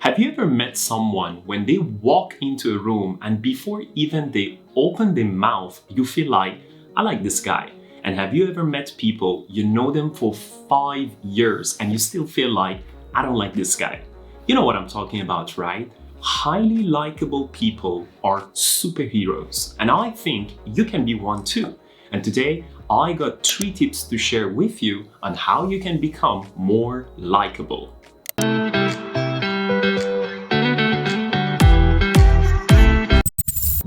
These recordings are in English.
Have you ever met someone when they walk into a room and before even they open their mouth, you feel like, I like this guy? And have you ever met people, you know them for 5 years and you still feel like, I don't like this guy? You know what I'm talking about, right? Highly likable people are superheroes, and I think you can be one too. And today, I got 3 tips to share with you on how you can become more likable.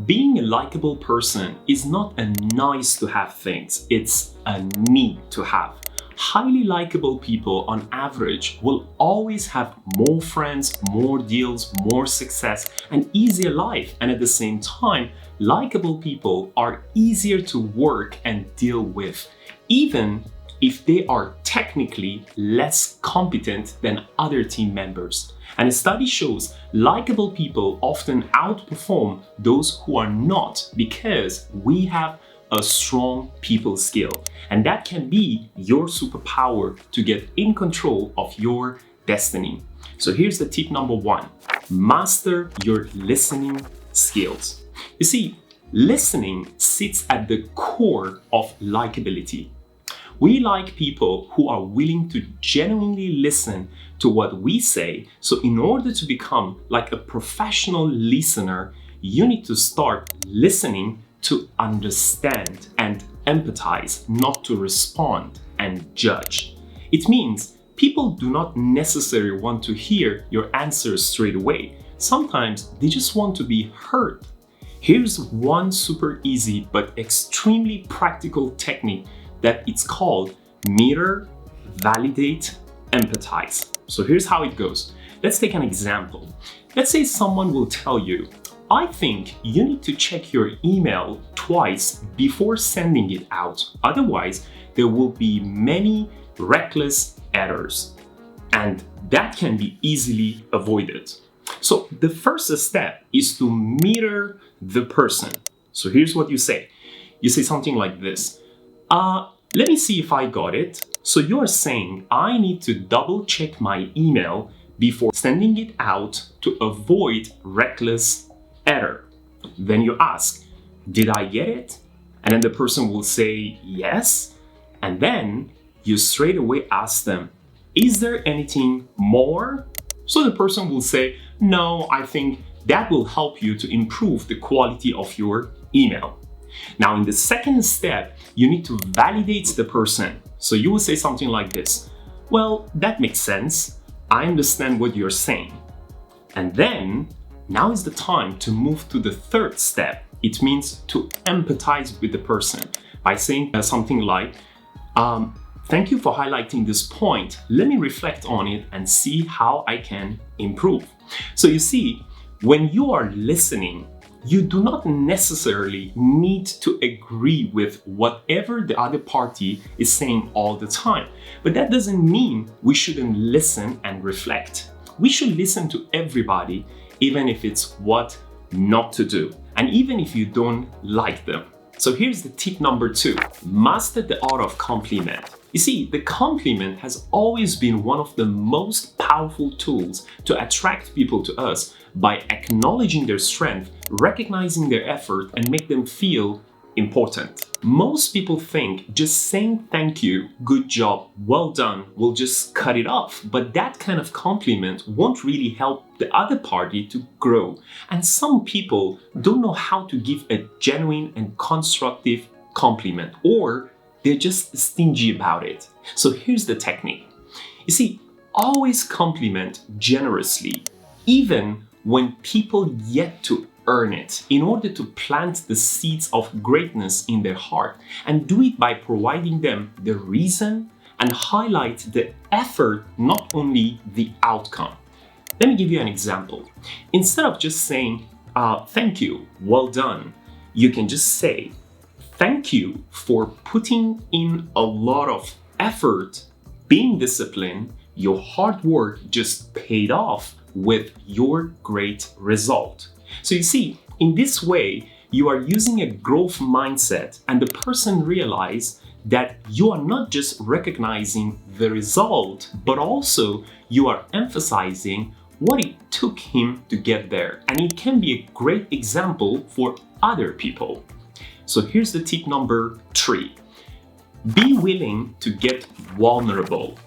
Being a likable person is not a nice to have thing, it's a need to have. Highly likable people on average will always have more friends, more deals, more success, and easier life. And at the same time, likable people are easier to work and deal with, even if they are technically less competent than other team members. And a study shows likable people often outperform those who are not because we have a strong people skill. And that can be your superpower to get in control of your destiny. So here's the tip number 1. Master your listening skills. You see, listening sits at the core of likability. We like people who are willing to genuinely listen to what we say. So in order to become like a professional listener, you need to start listening to understand and empathize, not to respond and judge. It means people do not necessarily want to hear your answers straight away. Sometimes they just want to be heard. Here's one super easy but extremely practical technique that it's called mirror, validate, empathize. So here's how it goes. Let's take an example. Let's say someone will tell you, I think you need to check your email twice before sending it out. Otherwise, there will be many reckless errors, and that can be easily avoided. So the first step is to mirror the person. So here's what you say. You say something like this. Let me see if I got it. So you're saying I need to double check my email before sending it out to avoid reckless error. Then you ask, did I get it? And then the person will say yes. And then you straight away ask them, is there anything more? So the person will say, no, I think that will help you to improve the quality of your email. Now, in the second step, you need to validate the person. So you will say something like this. Well, that makes sense. I understand what you're saying. And then, now is the time to move to the third step. It means to empathize with the person by saying something like, thank you for highlighting this point. Let me reflect on it and see how I can improve. So you see, when you are listening, you do not necessarily need to agree with whatever the other party is saying all the time. But that doesn't mean we shouldn't listen and reflect. We should listen to everybody, even if it's what not to do, and even if you don't like them. So here's the tip number 2. Master the art of compliment. You see, the compliment has always been one of the most powerful tools to attract people to us by acknowledging their strength, recognizing their effort, and make them feel important. Most people think just saying thank you, good job, well done will just cut it off, but that kind of compliment won't really help the other party to grow. And some people don't know how to give a genuine and constructive compliment, or they're just stingy about it. So here's the technique. You see, always compliment generously, even when people yet to earn it, in order to plant the seeds of greatness in their heart, and do it by providing them the reason and highlight the effort, not only the outcome. Let me give you an example. Instead of just saying, thank you, well done, you can just say, thank you for putting in a lot of effort, being disciplined, your hard work just paid off with your great result. So you see, in this way, you are using a growth mindset, and the person realizes that you are not just recognizing the result, but also you are emphasizing what it took him to get there, and it can be a great example for other people. So here's the tip number 3. Be willing to get vulnerable.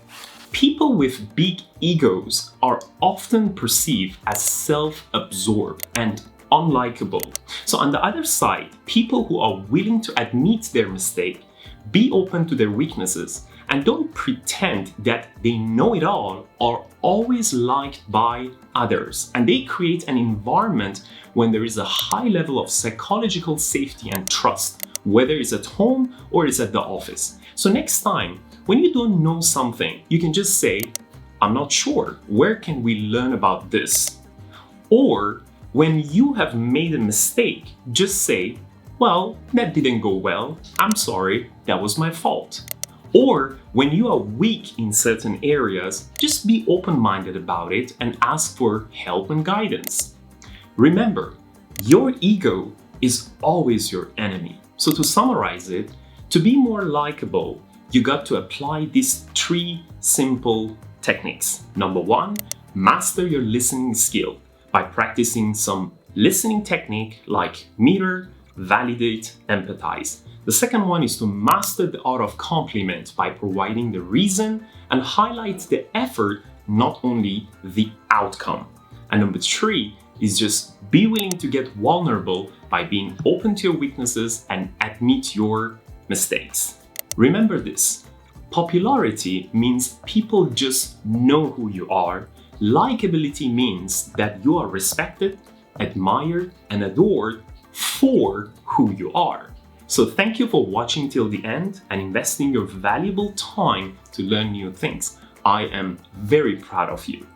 People with big egos are often perceived as self-absorbed and unlikable. So on the other side, people who are willing to admit their mistake, be open to their weaknesses, and don't pretend that they know it all are always liked by others. And they create an environment when there is a high level of psychological safety and trust, whether it's at home or it's at the office. So next time, when you don't know something, you can just say, I'm not sure, where can we learn about this? Or when you have made a mistake, just say, well, that didn't go well, I'm sorry, that was my fault. Or when you are weak in certain areas, just be open-minded about it and ask for help and guidance. Remember, your ego is always your enemy. So to summarize it, to be more likable, you got to apply these 3 simple techniques. Number 1, master your listening skill by practicing some listening technique like mirror, validate, empathize. The second one is to master the art of compliment by providing the reason and highlight the effort, not only the outcome. And number 3 is just be willing to get vulnerable by being open to your weaknesses and admit your mistakes. Remember this, popularity means people just know who you are. Likability means that you are respected, admired, and adored for who you are. So thank you for watching till the end and investing your valuable time to learn new things. I am very proud of you.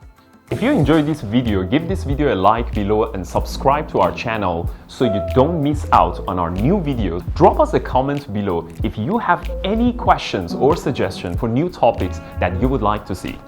If you enjoyed this video, give this video a like below and subscribe to our channel so you don't miss out on our new videos. Drop us a comment below if you have any questions or suggestions for new topics that you would like to see.